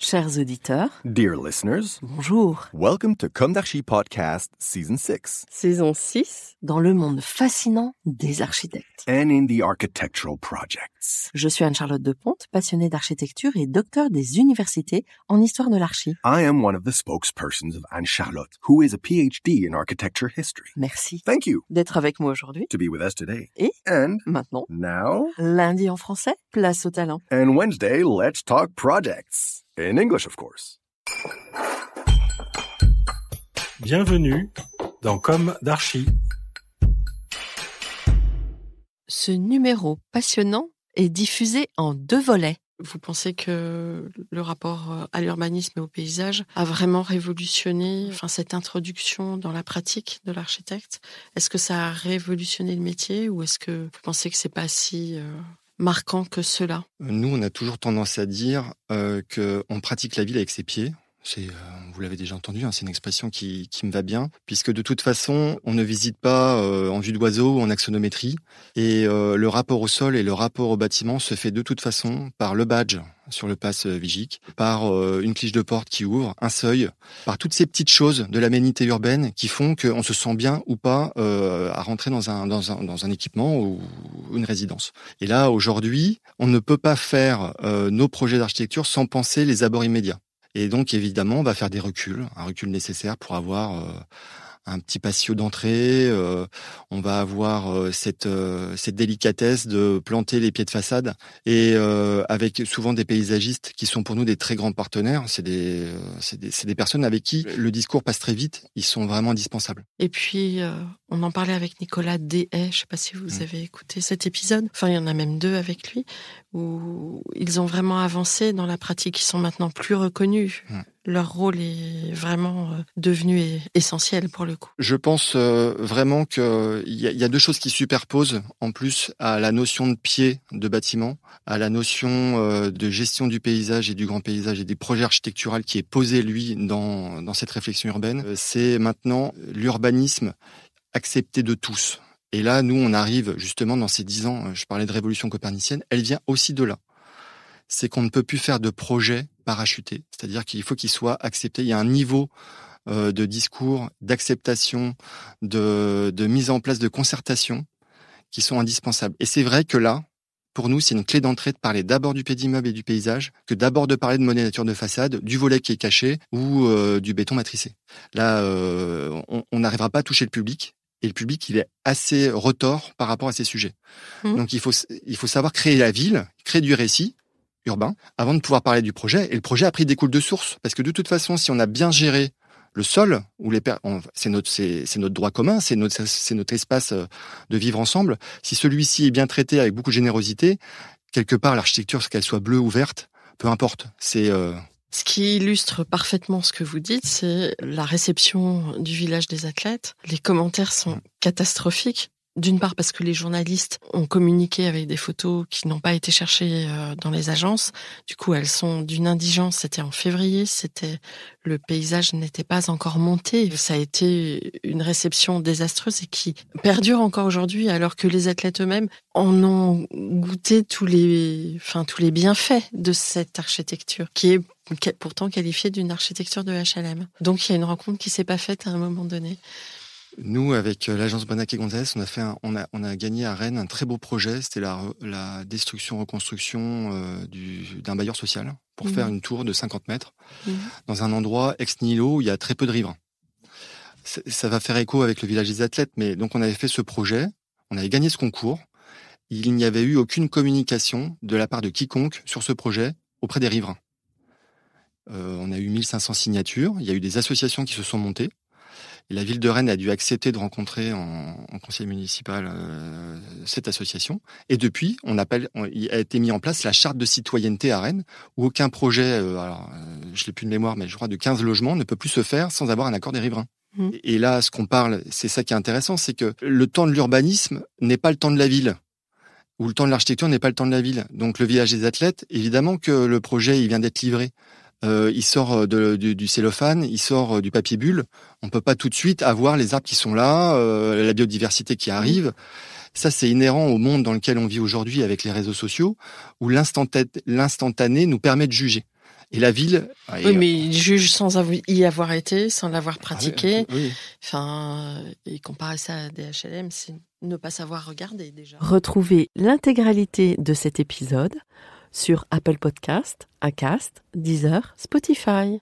Chers auditeurs, Dear listeners, bonjour. welcome to Comme d'Archi Podcast Season 6. Saison 6, dans le monde fascinant des architectes. And in the architectural projects. Je suis Anne-Charlotte Deponte, passionnée d'architecture et docteur des universités en histoire de l'archi. I am one of the spokespersons of Anne-Charlotte, who is a PhD in architecture history. Merci Thank you d'être avec moi aujourd'hui. to be with us today. Et And maintenant, now, lundi en français, place au talent. and Wednesday, let's talk projects. In English, of course. Bienvenue dans Comme d'Archi. Ce numéro passionnant est diffusé en 2 volets. Vous pensez que le rapport à l'urbanisme et au paysage a vraiment révolutionné cette introduction dans la pratique de l'architecte? Est-ce que ça a révolutionné le métier ou est-ce que vous pensez que c'est pas si marquant que cela? Nous, on a toujours tendance à dire qu'on pratique la ville avec ses pieds. Vous l'avez déjà entendu, c'est une expression qui me va bien, puisque de toute façon, on ne visite pas en vue d'oiseau ou en axonométrie, et le rapport au sol et le rapport au bâtiment se fait de toute façon par le badge sur le pass Vigic, par une cliche de porte qui ouvre, un seuil, par toutes ces petites choses de l'aménité urbaine qui font qu'on se sent bien ou pas à rentrer dans un équipement ou une résidence. Et là, aujourd'hui, on ne peut pas faire nos projets d'architecture sans penser les abords immédiats. Et donc, évidemment, on va faire un recul nécessaire pour avoir un petit patio d'entrée. On va avoir cette délicatesse de planter les pieds de façade et avec souvent des paysagistes qui sont pour nous des très grands partenaires. C'est des personnes avec qui le discours passe très vite. Ils sont vraiment indispensables. Et puis, on en parlait avec Nicolas Dehaye, je ne sais pas si vous avez écouté cet épisode. Enfin, il y en a même 2 avec lui, où ils ont vraiment avancé dans la pratique. Ils sont maintenant plus reconnus. Leur rôle est vraiment devenu essentiel pour le coup. Je pense vraiment qu'il y a 2 choses qui superposent en plus à la notion de pied de bâtiment, à la notion de gestion du paysage et du grand paysage et des projets architecturaux qui est posé, lui, dans cette réflexion urbaine. C'est maintenant l'urbanisme accepté de tous. Et là, nous, on arrive justement dans ces 10 ans, je parlais de révolution copernicienne, elle vient aussi de là. C'est qu'on ne peut plus faire de projets parachutés. C'est-à-dire qu'il faut qu'ils soient acceptés. Il y a un niveau de discours, d'acceptation, de mise en place de concertation qui sont indispensables. Et c'est vrai que là, pour nous, c'est une clé d'entrée de parler d'abord du pied d'immeuble et du paysage, que d'abord de parler de modélisation de façade, du volet qui est caché ou du béton matricé. Là, on n'arrivera pas à toucher le public. Et le public, il est assez retors par rapport à ces sujets. Donc, il faut savoir créer la ville, créer du récit urbain, avant de pouvoir parler du projet. Et le projet, après, il découle de source. Parce que de toute façon, si on a bien géré le sol, c'est notre droit commun, c'est notre espace de vivre ensemble. Si celui-ci est bien traité avec beaucoup de générosité, quelque part, l'architecture, qu'elle soit bleue ou verte, peu importe. Ce qui illustre parfaitement ce que vous dites, c'est la réception du village des athlètes. Les commentaires sont catastrophiques. D'une part parce que les journalistes ont communiqué avec des photos qui n'ont pas été cherchées dans les agences. Du coup, elles sont d'une indigence. C'était en février, le paysage n'était pas encore monté. Ça a été une réception désastreuse et qui perdure encore aujourd'hui alors que les athlètes eux-mêmes en ont goûté tous les bienfaits de cette architecture qui est pourtant qualifiée d'une architecture de HLM. Donc il y a une rencontre qui s'est pas faite à un moment donné. Nous, avec l'agence Bonac et Gonzalez, on a gagné à Rennes un très beau projet. C'était la destruction-reconstruction d'un bailleur social pour faire une tour de 50 mètres dans un endroit ex nihilo où il y a très peu de riverains. Ça va faire écho avec le village des athlètes, mais donc on avait fait ce projet, on avait gagné ce concours. Il n'y avait eu aucune communication de la part de quiconque sur ce projet auprès des riverains. On a eu 1500 signatures, il y a eu des associations qui se sont montées. Et la ville de Rennes a dû accepter de rencontrer en conseil municipal cette association. Et depuis, il a été mis en place la charte de citoyenneté à Rennes, où aucun projet, je l'ai plus de mémoire, mais je crois de 15 logements, ne peut plus se faire sans avoir un accord des riverains. Et là, ce qu'on parle, c'est ça qui est intéressant, c'est que le temps de l'urbanisme n'est pas le temps de la ville. Ou le temps de l'architecture n'est pas le temps de la ville. Donc le village des athlètes, évidemment que le projet, il vient d'être livré. Il sort du cellophane, il sort du papier bulle. On peut pas tout de suite avoir les arbres qui sont là, la biodiversité qui arrive. Ça, c'est inhérent au monde dans lequel on vit aujourd'hui avec les réseaux sociaux, où l'instantané nous permet de juger. Et la ville... Oui, mais ils jugent sans y avoir été, sans l'avoir pratiqué. Oui. Enfin, et comparer ça à des HLM, c'est ne pas savoir regarder déjà. Retrouvez l'intégralité de cet épisode sur Apple Podcast, Acast, Deezer, Spotify.